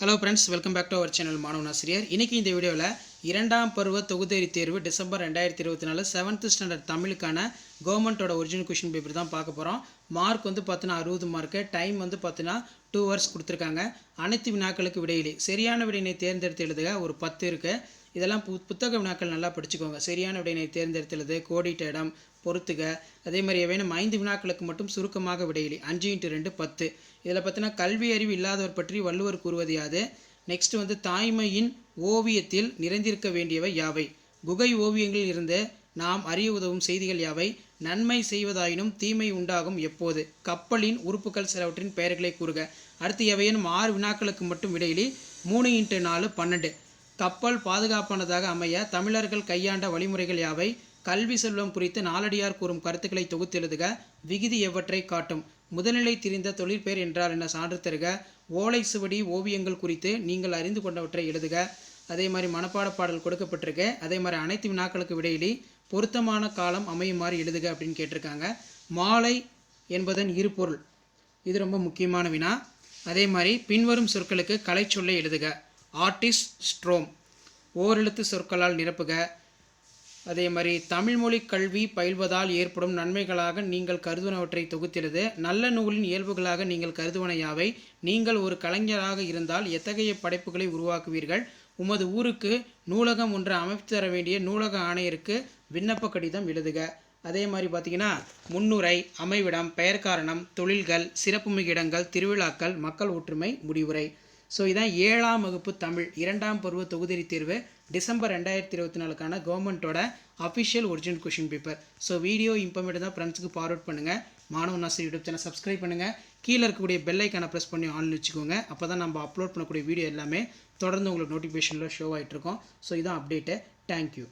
Hello friends, welcome back to our channel மாணவன் ஆசிரியர். இன்றைக்கி இந்த வீடியோவில் இரண்டாம் பருவ தொகுதி தேர்வு டிசம்பர் 2024 7th ஸ்டாண்டர்ட் தமிழுக்கான கவர்மெண்ட்டோட ஒரிஜினல் கொஷின் பேப்பர் தான் பார்க்க போகிறோம். மார்க் வந்து பார்த்தீங்கன்னா 60 மார்க்கு, டைம் வந்து பார்த்தீங்கன்னா 2 hours கொடுத்துருக்காங்க. அனைத்து வினாக்களுக்கு விடையிலே சரியான விடையினை தேர்ந்தெடுத்து எழுதுக. ஒரு 10 இருக்குது. இதெல்லாம் புத்தக வினாக்கள் நல்லா படிச்சுக்கோங்க. சரியான விடையினை தேர்ந்தெடுத்து எழுது, கோடிட்ட இடம், பொறுத்துக. அதே மாதிரி ஏவேனும் 5 வினாக்களுக்கு மட்டும் சுருக்கமாக விடையிலே 5 × 2 10. இதில் பார்த்தீங்கன்னா கல்வி அறிவு இல்லாதவர் பற்றி வள்ளுவர் கூறுவது யாது? நெக்ஸ்ட் வந்து தாய்மையின் ஓவியத்தில் நிறைந்திருக்க வேண்டியவை யாவை? குகை ஓவியங்களில் இருந்து நாம் அறிய உதவும் செய்திகள் யாவை? நன்மை செய்வதாயினும் தீமை உண்டாகும் எப்போது? கப்பலின் உறுப்புகள் சிலவற்றின் பெயர்களை கூறுக. அடுத்து எவையேனும் 6 வினாக்களுக்கு மட்டும் விடையிலே 3 × 4 12. கப்பல் பாதுகாப்பானதாக அமைய தமிழர்கள் கையாண்ட வழிமுறைகள் யாவை? கல்வி செல்வம் குறித்து நாலடியார் கூறும் கருத்துக்களை தொகுத்து எழுதுக. விகுதி எவற்றை காட்டும்? முதல்நிலை தெரிந்த தொழிற்பெயர் என்றால் என்ன? சான்று தருக. ஓலை சுவடி ஓவியங்கள் குறித்து நீங்கள் அறிந்து கொண்டவற்றை எழுதுக. அதே மாதிரி மனப்பாட பாடல் கொடுக்கப்பட்டிருக்கு. அதே மாதிரி அனைத்து வினாக்களுக்கு விடையிலே பொருத்தமான காலம் அமையுமாறு எழுதுக அப்படின்னு கேட்டிருக்காங்க. மாலை என்பதன் இருபொருள், இது ரொம்ப முக்கியமான வினா. அதே மாதிரி பின்வரும் சொற்களுக்கு கலை சொல்லை எழுதுக. Artist, storm. ஓரெழுத்து சொற்களால் நிரப்புக. அதே மாதிரி தமிழ்மொழி கல்வி பயில்வதால் ஏற்படும் நன்மைகளாக நீங்கள் கருதுவனவற்றை தொகுத்தெழுது. நல்ல நூலின் இயல்புகளாக நீங்கள் கருதுவன யாவை? நீங்கள் ஒரு கலைஞராக இருந்தால் எத்தகைய படைப்புகளை உருவாக்குவீர்கள்? உமது ஊருக்கு நூலகம் ஒன்று அமைத்து தர வேண்டிய நூலக ஆணையருக்கு விண்ணப்ப கடிதம் எழுதுக. அதே மாதிரி பார்த்தீங்கன்னா முன்னுரை, அமைவிடம், பெயர் காரணம், தொழில்கள், சிறப்புமிகு இடங்கள், திருவிழாக்கள், மக்கள் ஒற்றுமை, முடிவுரை. ஸோ இதான் 7ஆம் வகுப்பு தமிழ் 2ஆம் பருவ தொகுதி தேர்வு டிசம்பர் 2024க்கான கவர்மெண்ட்டோட official original question paper. So video இம்பார்மெண்ட் தான் ஃப்ரெண்ட்ஸுக்கு ஃபார்வர்ட் பண்ணுங்கள். மாணவன் ஆசிரியர் யூடியூப் சேனல் சப்ஸ்கிரைப் பண்ணுங்கள். கீழே இருக்கக்கூடிய பெல் ஐக்கானை ப்ரெஸ் பண்ணி ஆன்லைன் வச்சுக்கோங்க. அப்போ தான் நம்ம அப்லோட் பண்ணக்கூடிய வீடியோ எல்லாமே தொடர்ந்து உங்களுக்கு நோட்டிஃபிகேஷனில் ஷோ ஆகிட்ருக்கோம். ஸோ இதான் அப்டேட்டு. தேங்க்யூ.